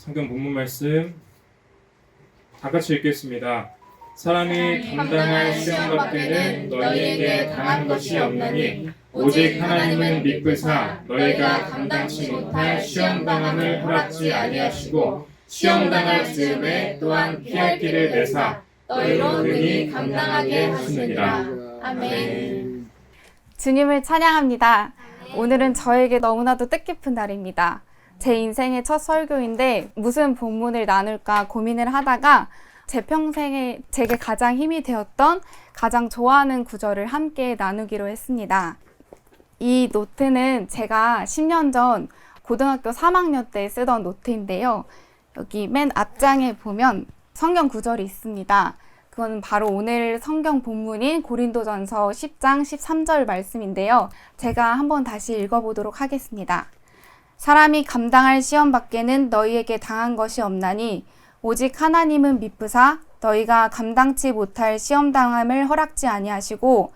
성경 본문 말씀 다 같이 읽겠습니다. 사람이 감당할 시험 밖에는 너희에게 당한 것이 없느니 오직 하나님은 믿으사 너희가 감당치 못할 시험 당함을 허락지 아니하시고 시험 당할 즈음에 또한 피할 길을 내사 너희로 능히 감당하게 하시느니라. 아멘. 주님을 찬양합니다. 오늘은 저에게 너무나도 뜻깊은 날입니다. 제 인생의 첫 설교인데 무슨 본문을 나눌까 고민을 하다가 제 평생에 제게 가장 힘이 되었던 가장 좋아하는 구절을 함께 나누기로 했습니다. 이 노트는 제가 10년 전 고등학교 3학년 때 쓰던 노트인데요. 여기 맨 앞장에 보면 성경 구절이 있습니다. 그건 바로 오늘 성경 본문인 고린도전서 10장 13절 말씀인데요. 제가 한번 다시 읽어보도록 하겠습니다. 사람이 감당할 시험 밖에는 너희에게 당한 것이 없나니 오직 하나님은 미쁘사 너희가 감당치 못할 시험 당함을 허락지 아니하시고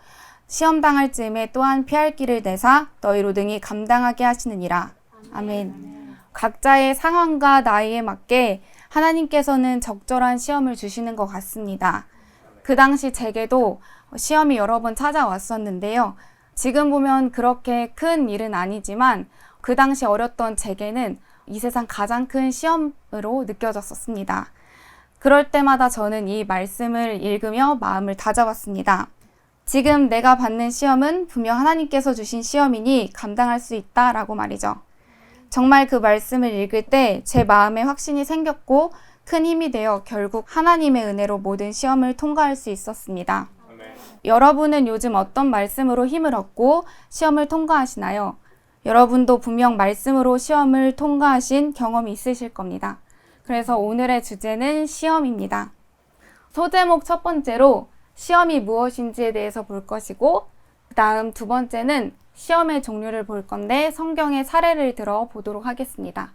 시험 당할 즈음에 또한 피할 길을 내사 너희로 능히 감당하게 하시느니라. 아멘. 각자의 상황과 나이에 맞게 하나님께서는 적절한 시험을 주시는 것 같습니다. 그 당시 제게도 시험이 여러 번 찾아왔었는데요. 지금 보면 그렇게 큰 일은 아니지만 그 당시 어렸던 제게는 이 세상 가장 큰 시험으로 느껴졌었습니다. 그럴 때마다 저는 이 말씀을 읽으며 마음을 다잡았습니다. 지금 내가 받는 시험은 분명 하나님께서 주신 시험이니 감당할 수 있다라고 말이죠. 정말 그 말씀을 읽을 때 제 마음에 확신이 생겼고 큰 힘이 되어 결국 하나님의 은혜로 모든 시험을 통과할 수 있었습니다. 여러분은 요즘 어떤 말씀으로 힘을 얻고 시험을 통과하시나요? 여러분도 분명 말씀으로 시험을 통과하신 경험이 있으실 겁니다. 그래서 오늘의 주제는 시험입니다. 소제목 첫 번째로 시험이 무엇인지에 대해서 볼 것이고 그 다음 두 번째는 시험의 종류를 볼 건데 성경의 사례를 들어 보도록 하겠습니다.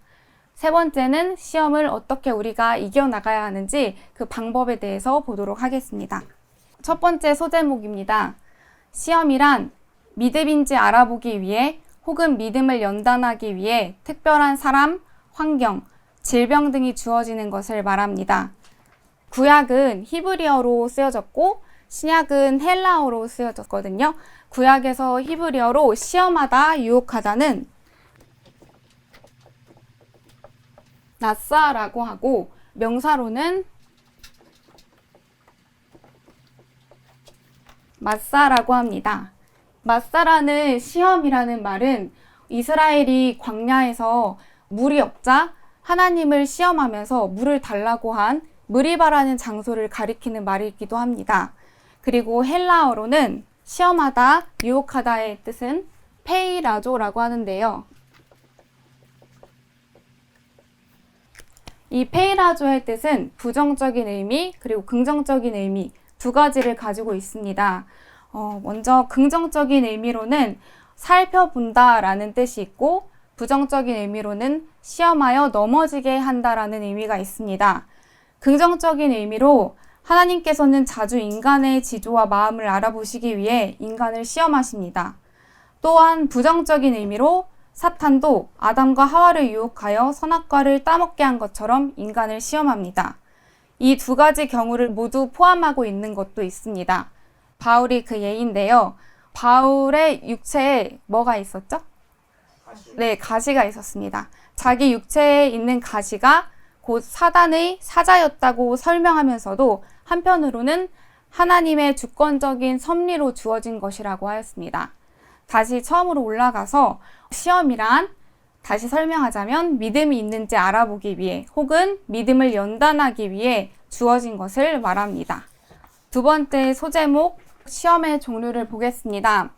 세 번째는 시험을 어떻게 우리가 이겨나가야 하는지 그 방법에 대해서 보도록 하겠습니다. 첫 번째 소제목입니다. 시험이란 믿음인지 알아보기 위해 혹은 믿음을 연단하기 위해 특별한 사람, 환경, 질병 등이 주어지는 것을 말합니다. 구약은 히브리어로 쓰여졌고 신약은 헬라어로 쓰여졌거든요. 구약에서 히브리어로 시험하다, 유혹하다는 나사라고 하고 명사로는 마사라고 합니다. 마사라는 시험이라는 말은 이스라엘이 광야에서 물이 없자 하나님을 시험하면서 물을 달라고 한 무리바라는 장소를 가리키는 말이기도 합니다. 그리고 헬라어로는 시험하다, 유혹하다의 뜻은 페이라조라고 하는데요. 이 페이라조의 뜻은 부정적인 의미 그리고 긍정적인 의미 두 가지를 가지고 있습니다. 먼저 긍정적인 의미로는 살펴본다라는 뜻이 있고 부정적인 의미로는 시험하여 넘어지게 한다라는 의미가 있습니다. 긍정적인 의미로 하나님께서는 자주 인간의 지조와 마음을 알아보시기 위해 인간을 시험하십니다. 또한 부정적인 의미로 사탄도 아담과 하와를 유혹하여 선악과를 따먹게 한 것처럼 인간을 시험합니다. 이 두 가지 경우를 모두 포함하고 있는 것도 있습니다. 바울이 그 예인데요. 바울의 육체에 뭐가 있었죠? 네, 가시가 있었습니다. 자기 육체에 있는 가시가 곧 사단의 사자였다고 설명하면서도 한편으로는 하나님의 주권적인 섭리로 주어진 것이라고 하였습니다. 다시 처음으로 올라가서 시험이란 다시 설명하자면 믿음이 있는지 알아보기 위해 혹은 믿음을 연단하기 위해 주어진 것을 말합니다. 두 번째 소제목 시험의 종류를 보겠습니다.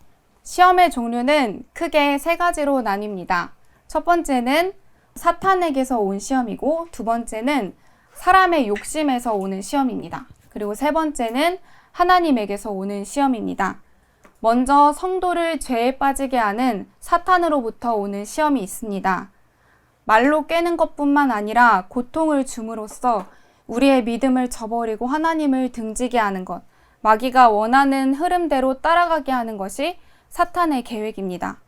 시험의 종류는 크게 세 가지로 나뉩니다. 첫 번째는 사탄에게서 온 시험이고 두 번째는 사람의 욕심에서 오는 시험입니다. 그리고 세 번째는 하나님에게서 오는 시험입니다. 먼저 성도를 죄에 빠지게 하는 사탄으로부터 오는 시험이 있습니다. 말로 깨는 것뿐만 아니라 고통을 줌으로써 우리의 믿음을 저버리고 하나님을 등지게 하는 것, 마귀가 원하는 흐름대로 따라가게 하는 것이 사탄의 계획입니다.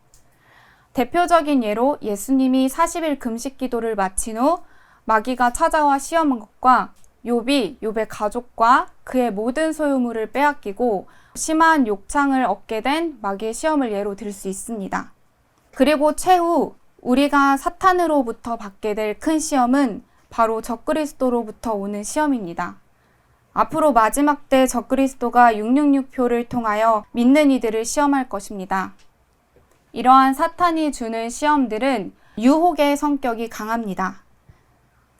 대표적인 예로 예수님이 40일 금식 기도를 마친 후 마귀가 찾아와 시험한 것과 욥의 가족과 그의 모든 소유물을 빼앗기고 심한 욕창을 얻게 된 마귀의 시험을 예로 들 수 있습니다. 그리고 최후 우리가 사탄으로부터 받게 될 큰 시험은 바로 적그리스도로부터 오는 시험입니다. 앞으로 마지막 때 적그리스도가 666표를 통하여 믿는 이들을 시험할 것입니다. 이러한 사탄이 주는 시험들은 유혹의 성격이 강합니다.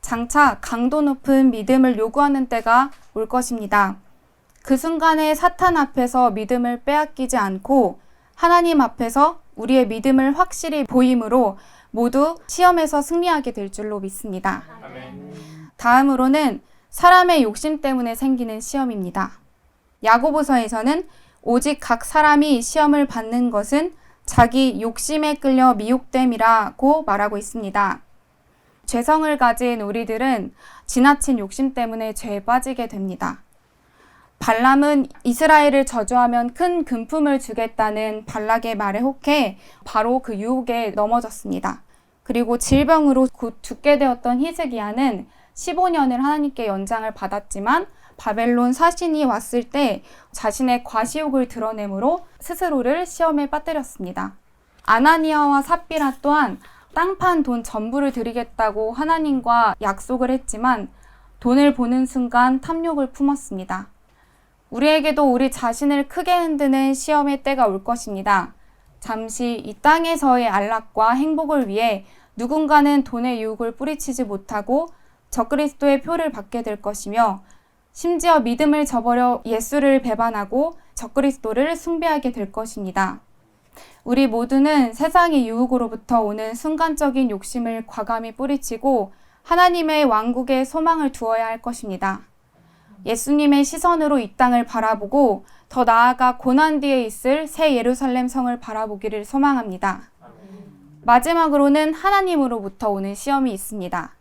장차 강도 높은 믿음을 요구하는 때가 올 것입니다. 그 순간에 사탄 앞에서 믿음을 빼앗기지 않고 하나님 앞에서 우리의 믿음을 확실히 보임으로 모두 시험에서 승리하게 될 줄로 믿습니다. 아멘. 다음으로는 사람의 욕심 때문에 생기는 시험입니다. 야고보서에서는 오직 각 사람이 시험을 받는 것은 자기 욕심에 끌려 미혹됨이라고 말하고 있습니다. 죄성을 가진 우리들은 지나친 욕심 때문에 죄에 빠지게 됩니다. 발람은 이스라엘을 저주하면 큰 금품을 주겠다는 발락의 말에 혹해 바로 그 유혹에 넘어졌습니다. 그리고 질병으로 곧 죽게 되었던 히스기야는 15년을 하나님께 연장을 받았지만 바벨론 사신이 왔을 때 자신의 과시욕을 드러내므로 스스로를 시험에 빠뜨렸습니다. 아나니아와 삽비라 또한 땅 판 돈 전부를 드리겠다고 하나님과 약속을 했지만 돈을 보는 순간 탐욕을 품었습니다. 우리에게도 우리 자신을 크게 흔드는 시험의 때가 올 것입니다. 잠시 이 땅에서의 안락과 행복을 위해 누군가는 돈의 유혹을 뿌리치지 못하고 적그리스도의 표를 받게 될 것이며 심지어 믿음을 저버려 예수를 배반하고 적그리스도를 숭배하게 될 것입니다. 우리 모두는 세상의 유혹으로부터 오는 순간적인 욕심을 과감히 뿌리치고 하나님의 왕국에 소망을 두어야 할 것입니다. 예수님의 시선으로 이 땅을 바라보고 더 나아가 고난 뒤에 있을 새 예루살렘 성을 바라보기를 소망합니다. 마지막으로는 하나님으로부터 오는 시험이 있습니다.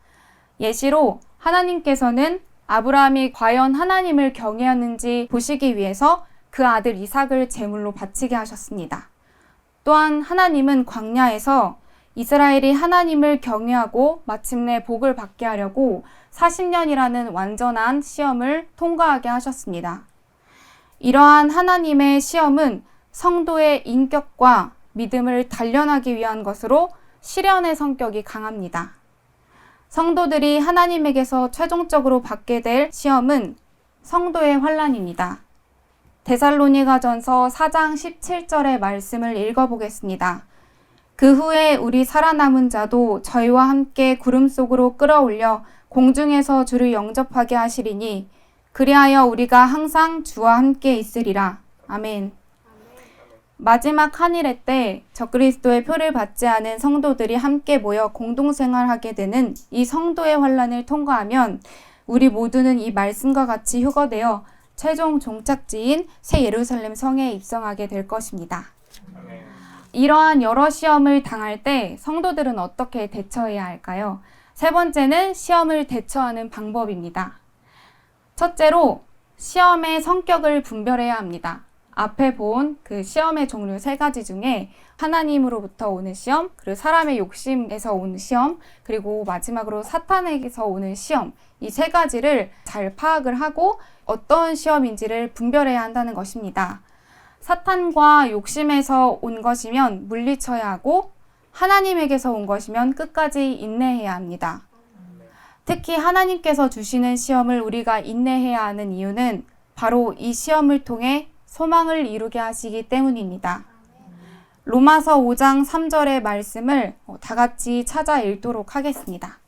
예시로 하나님께서는 아브라함이 과연 하나님을 경외하는지 보시기 위해서 그 아들 이삭을 제물로 바치게 하셨습니다. 또한 하나님은 광야에서 이스라엘이 하나님을 경외하고 마침내 복을 받게 하려고 40년이라는 완전한 시험을 통과하게 하셨습니다. 이러한 하나님의 시험은 성도의 인격과 믿음을 단련하기 위한 것으로 시련의 성격이 강합니다. 성도들이 하나님에게서 최종적으로 받게 될 시험은 성도의 환난입니다. 데살로니가전서 4장 17절의 말씀을 읽어보겠습니다. 그 후에 우리 살아남은 자도 저희와 함께 구름 속으로 끌어올려 공중에서 주를 영접하게 하시리니 그리하여 우리가 항상 주와 함께 있으리라. 아멘. 마지막 한일의 때 적그리스도의 표를 받지 않은 성도들이 함께 모여 공동생활하게 되는 이 성도의 환난을 통과하면 우리 모두는 이 말씀과 같이 휴거되어 최종 종착지인 새 예루살렘 성에 입성하게 될 것입니다. 이러한 여러 시험을 당할 때 성도들은 어떻게 대처해야 할까요? 세 번째는 시험을 대처하는 방법입니다. 첫째로 시험의 성격을 분별해야 합니다. 앞에 본 그 시험의 종류 3가지 중에 하나님으로부터 오는 시험, 그리고 사람의 욕심에서 오는 시험, 그리고 마지막으로 사탄에게서 오는 시험, 이 3가지를 잘 파악을 하고 어떤 시험인지를 분별해야 한다는 것입니다. 사탄과 욕심에서 온 것이면 물리쳐야 하고 하나님에게서 온 것이면 끝까지 인내해야 합니다. 특히 하나님께서 주시는 시험을 우리가 인내해야 하는 이유는 바로 이 시험을 통해 소망을 이루게 하시기 때문입니다. 로마서 5장 3절의 말씀을 다 같이 찾아 읽도록 하겠습니다.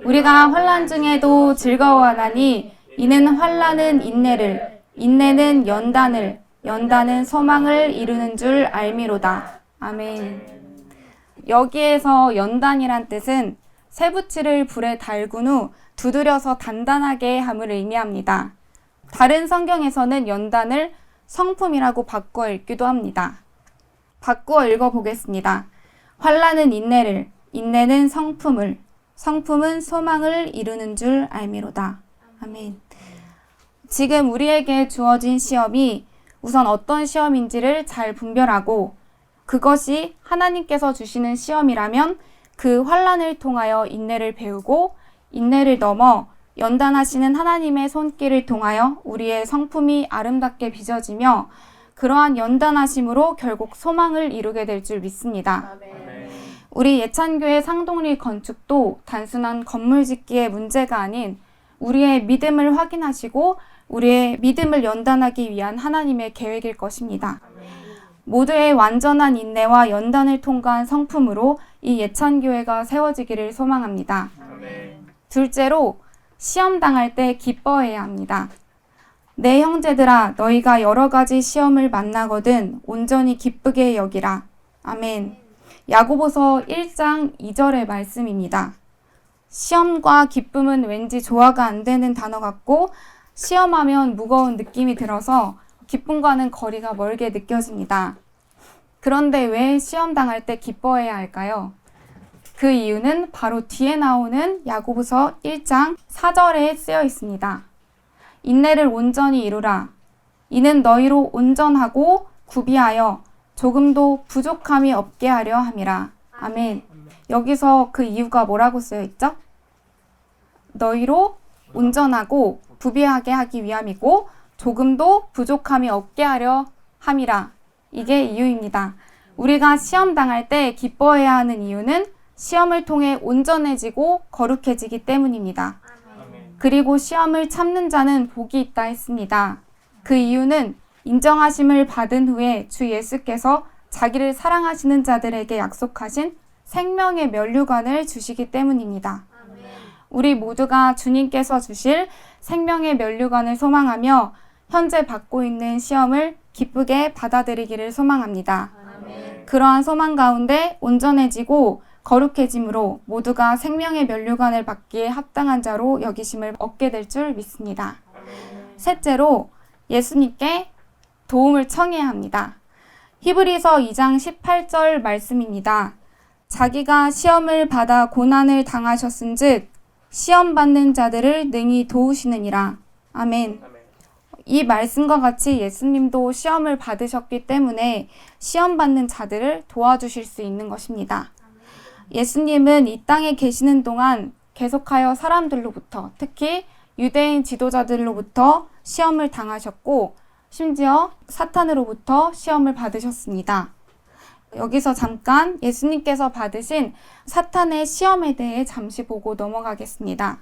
우리가 환난 중에도 즐거워하나니 이는 환난은 인내를, 인내는 연단을, 연단은 소망을 이루는 줄 알미로다. 아멘. 여기에서 연단이란 뜻은 쇠붙이를 불에 달군 후 두드려서 단단하게 함을 의미합니다. 다른 성경에서는 연단을 성품이라고 바꿔 읽기도 합니다. 바꾸어 읽어보겠습니다. 환난은 인내를, 인내는 성품을, 성품은 소망을 이루는 줄 알미로다. 아멘. 지금 우리에게 주어진 시험이 우선 어떤 시험인지를 잘 분별하고 그것이 하나님께서 주시는 시험이라면 그 환난을 통하여 인내를 배우고 인내를 넘어 연단하시는 하나님의 손길을 통하여 우리의 성품이 아름답게 빚어지며 그러한 연단하심으로 결국 소망을 이루게 될 줄 믿습니다. 우리 예찬교회 상동리 건축도 단순한 건물 짓기의 문제가 아닌 우리의 믿음을 확인하시고 우리의 믿음을 연단하기 위한 하나님의 계획일 것입니다. 모두의 완전한 인내와 연단을 통과한 성품으로 이 예찬교회가 세워지기를 소망합니다. 둘째로, 시험 당할 때 기뻐해야 합니다. 내 형제들아, 너희가 여러 가지 시험을 만나거든 온전히 기쁘게 여기라. 아멘. 야고보서 1장 2절의 말씀입니다. 시험과 기쁨은 왠지 조화가 안 되는 단어 같고 시험하면 무거운 느낌이 들어서 기쁨과는 거리가 멀게 느껴집니다. 그런데 왜 시험 당할 때 기뻐해야 할까요? 그 이유는 바로 뒤에 나오는 야고보서 1장 4절에 쓰여 있습니다. 인내를 온전히 이루라. 이는 너희로 온전하고 구비하여 조금도 부족함이 없게 하려 함이라. 아멘. 여기서 그 이유가 뭐라고 쓰여 있죠? 너희로 온전하고 부비하게 하기 위함이고 조금도 부족함이 없게 하려 함이라. 이게 이유입니다. 우리가 시험 당할 때 기뻐해야 하는 이유는 시험을 통해 온전해지고 거룩해지기 때문입니다. 그리고 시험을 참는 자는 복이 있다 했습니다. 그 이유는 인정하심을 받은 후에 주 예수께서 자기를 사랑하시는 자들에게 약속하신 생명의 면류관을 주시기 때문입니다. 우리 모두가 주님께서 주실 생명의 면류관을 소망하며 현재 받고 있는 시험을 기쁘게 받아들이기를 소망합니다. 그러한 소망 가운데 온전해지고 거룩해짐으로 모두가 생명의 면류관을 받기에 합당한 자로 여기심을 얻게 될 줄 믿습니다. 셋째로, 예수님께 도움을 청해야 합니다. 히브리서 2장 18절 말씀입니다. 자기가 시험을 받아 고난을 당하셨은즉 시험 받는 자들을 능히 도우시느니라. 아멘. 이 말씀과 같이 예수님도 시험을 받으셨기 때문에 시험 받는 자들을 도와주실 수 있는 것입니다. 예수님은 이 땅에 계시는 동안 계속하여 사람들로부터, 특히 유대인 지도자들로부터 시험을 당하셨고 심지어 사탄으로부터 시험을 받으셨습니다. 여기서 잠깐 예수님께서 받으신 사탄의 시험에 대해 잠시 보고 넘어가겠습니다.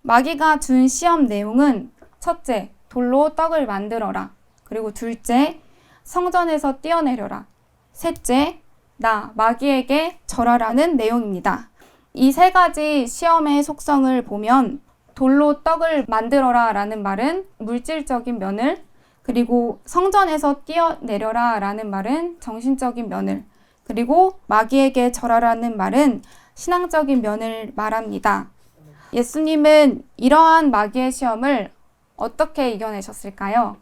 마귀가 준 시험 내용은 첫째, 돌로 떡을 만들어라. 그리고 둘째, 성전에서 뛰어내려라. 셋째, 나 마귀에게 절하라는 내용입니다. 이 세 가지 시험의 속성을 보면 돌로 떡을 만들어라 라는 말은 물질적인 면을, 그리고 성전에서 뛰어내려라 라는 말은 정신적인 면을, 그리고 마귀에게 절하라는 말은 신앙적인 면을 말합니다. 예수님은 이러한 마귀의 시험을 어떻게 이겨내셨을까요?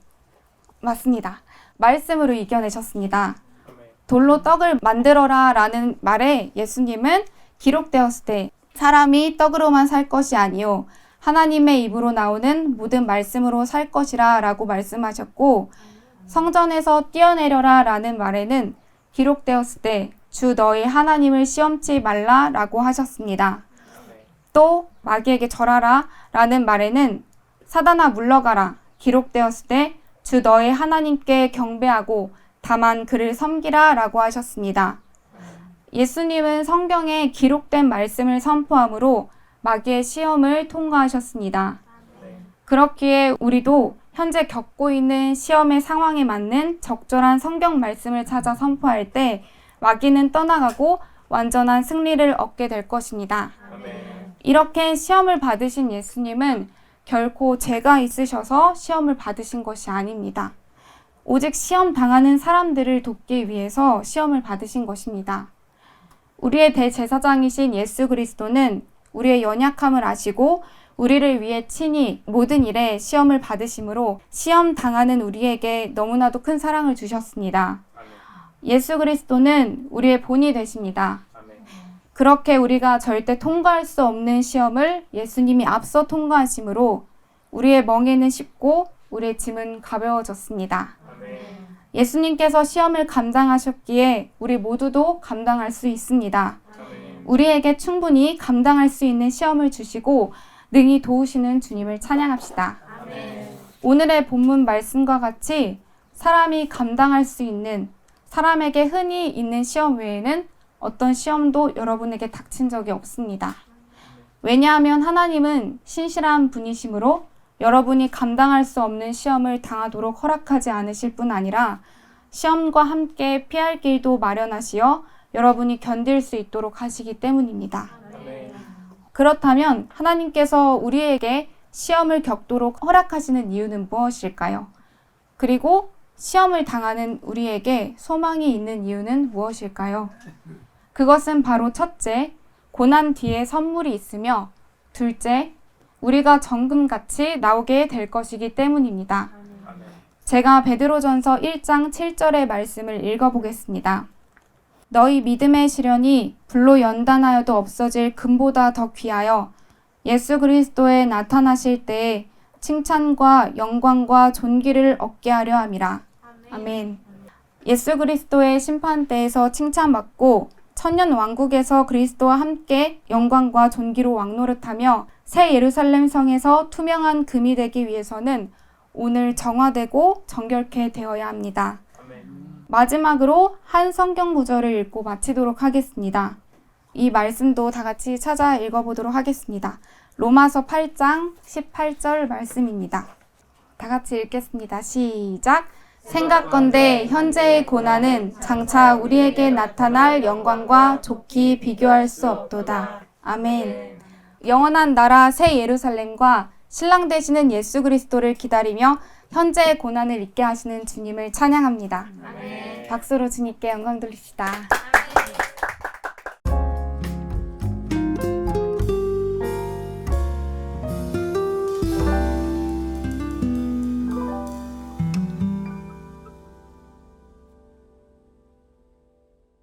맞습니다. 말씀으로 이겨내셨습니다. 돌로 떡을 만들어라 라는 말에 예수님은 기록되었을 때 사람이 떡으로만 살 것이 아니요 하나님의 입으로 나오는 모든 말씀으로 살 것이라 라고 말씀하셨고, 성전에서 뛰어내려라 라는 말에는 기록되었을 때 주 너희 하나님을 시험치 말라 라고 하셨습니다. 또 마귀에게 절하라 라는 말에는 사단아 물러가라 기록되었을 때 주 너희 하나님께 경배하고 다만 그를 섬기라 라고 하셨습니다. 예수님은 성경에 기록된 말씀을 선포함으로 마귀의 시험을 통과하셨습니다. 그렇기에 우리도 현재 겪고 있는 시험의 상황에 맞는 적절한 성경 말씀을 찾아 선포할 때 마귀는 떠나가고 완전한 승리를 얻게 될 것입니다. 이렇게 시험을 받으신 예수님은 결코 죄가 있으셔서 시험을 받으신 것이 아닙니다. 오직 시험 당하는 사람들을 돕기 위해서 시험을 받으신 것입니다. 우리의 대제사장이신 예수 그리스도는 우리의 연약함을 아시고 우리를 위해 친히 모든 일에 시험을 받으심으로 시험 당하는 우리에게 너무나도 큰 사랑을 주셨습니다. 예수 그리스도는 우리의 본이 되십니다. 그렇게 우리가 절대 통과할 수 없는 시험을 예수님이 앞서 통과하심으로 우리의 멍에는 쉽고 우리의 짐은 가벼워졌습니다. 예수님께서 시험을 감당하셨기에 우리 모두도 감당할 수 있습니다. 우리에게 충분히 감당할 수 있는 시험을 주시고 능히 도우시는 주님을 찬양합시다. 오늘의 본문 말씀과 같이 사람이 감당할 수 있는, 사람에게 흔히 있는 시험 외에는 어떤 시험도 여러분에게 닥친 적이 없습니다. 왜냐하면 하나님은 신실한 분이시므로 여러분이 감당할 수 없는 시험을 당하도록 허락하지 않으실 뿐 아니라 시험과 함께 피할 길도 마련하시어 여러분이 견딜 수 있도록 하시기 때문입니다. 그렇다면 하나님께서 우리에게 시험을 겪도록 허락하시는 이유는 무엇일까요? 그리고 시험을 당하는 우리에게 소망이 있는 이유는 무엇일까요? 그것은 바로 첫째, 고난 뒤에 선물이 있으며 둘째, 우리가 정금같이 나오게 될 것이기 때문입니다. 제가 베드로전서 1장 7절의 말씀을 읽어보겠습니다. 너희 믿음의 시련이 불로 연단하여도 없어질 금보다 더 귀하여 예수 그리스도에 나타나실 때에 칭찬과 영광과 존귀를 얻게 하려 함이라. 아멘. 예수 그리스도의 심판대에서 칭찬받고 천년 왕국에서 그리스도와 함께 영광과 존귀로 왕노릇하며 새 예루살렘 성에서 투명한 금이 되기 위해서는 오늘 정화되고 정결케 되어야 합니다. 마지막으로 한 성경 구절을 읽고 마치도록 하겠습니다. 이 말씀도 다 같이 찾아 읽어보도록 하겠습니다. 로마서 8장 18절 말씀입니다. 다 같이 읽겠습니다. 시작! 생각건대 현재의 고난은 장차 우리에게 나타날 영광과 좋게 비교할 수 없도다. 아멘. 영원한 나라 새 예루살렘과 신랑 되시는 예수 그리스도를 기다리며 현재의 고난을 잊게 하시는 주님을 찬양합니다. 박수로 주님께 영광 돌립시다.